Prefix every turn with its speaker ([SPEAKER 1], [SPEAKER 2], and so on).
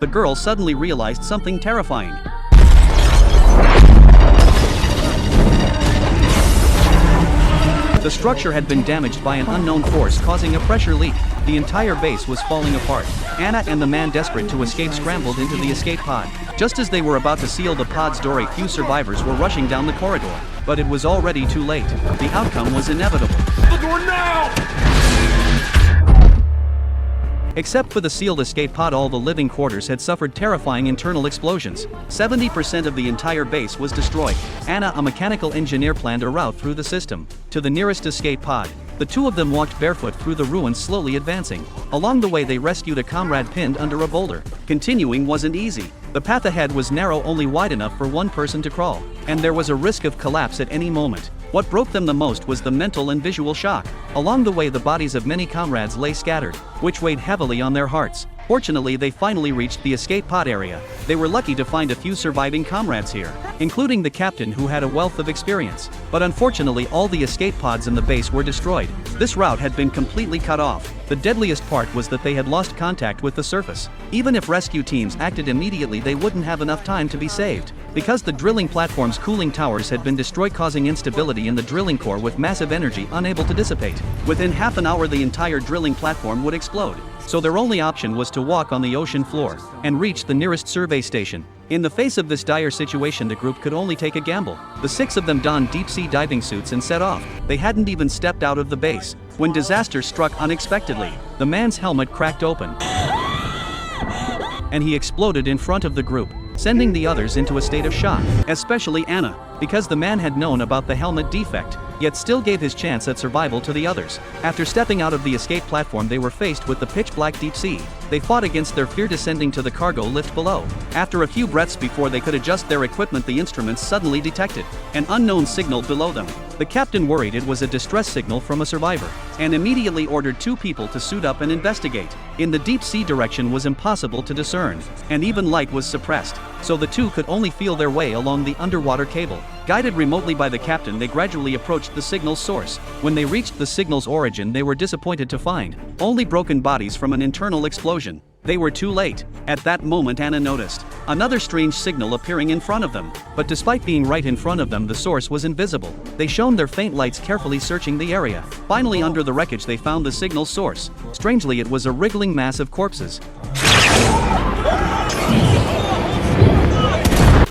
[SPEAKER 1] the girl suddenly realized something terrifying. The structure had been damaged by an unknown force, causing a pressure leak. The entire base was falling apart. Anna and the man, desperate to escape, scrambled into the escape pod. Just as they were about to seal the pod's door, a few survivors were rushing down the corridor. But it was already too late. The outcome was inevitable.
[SPEAKER 2] The door now!
[SPEAKER 1] Except for the sealed escape pod, all the living quarters had suffered terrifying internal explosions. 70% of the entire base was destroyed. Anna, a mechanical engineer, planned a route through the system to the nearest escape pod. The two of them walked barefoot through the ruins, slowly advancing. Along the way, they rescued a comrade pinned under a boulder. Continuing wasn't easy. The path ahead was narrow, only wide enough for one person to crawl, and there was a risk of collapse at any moment. What broke them the most was the mental and visual shock. Along the way, the bodies of many comrades lay scattered, which weighed heavily on their hearts. Fortunately, they finally reached the escape pod area. They were lucky to find a few surviving comrades here, including the captain, who had a wealth of experience. But unfortunately, all the escape pods in the base were destroyed. This route had been completely cut off. The deadliest part was that they had lost contact with the surface. Even if rescue teams acted immediately, they wouldn't have enough time to be saved, because the drilling platform's cooling towers had been destroyed, causing instability in the drilling core with massive energy unable to dissipate. Within half an hour, the entire drilling platform would explode. So their only option was to walk on the ocean floor and reach the nearest survey station. In the face of this dire situation, the group could only take a gamble. The 6 of them donned deep-sea diving suits and set off. They hadn't even stepped out of the base when disaster struck unexpectedly. The man's helmet cracked open, and he exploded in front of the group, sending the others into a state of shock, especially Anna, because the man had known about the helmet defect, yet still gave his chance at survival to the others. After stepping out of the escape platform, they were faced with the pitch-black deep sea. They fought against their fear, descending to the cargo lift below. After a few breaths before they could adjust their equipment, the instruments suddenly detected an unknown signal below them. The captain, worried it was a distress signal from a survivor, and immediately ordered 2 people to suit up and investigate. In the deep sea, direction was impossible to discern, and even light was suppressed, so the 2 could only feel their way along the underwater cable. Guided remotely by the captain, they gradually approached the signal's source. When they reached the signal's origin, they were disappointed to find only broken bodies from an internal explosion. They were too late. At that moment, Anna noticed another strange signal appearing in front of them, but despite being right in front of them, the source was invisible. They shone their faint lights, carefully searching the area. Finally, under the wreckage, they found the signal source. Strangely, it was a wriggling mass of corpses.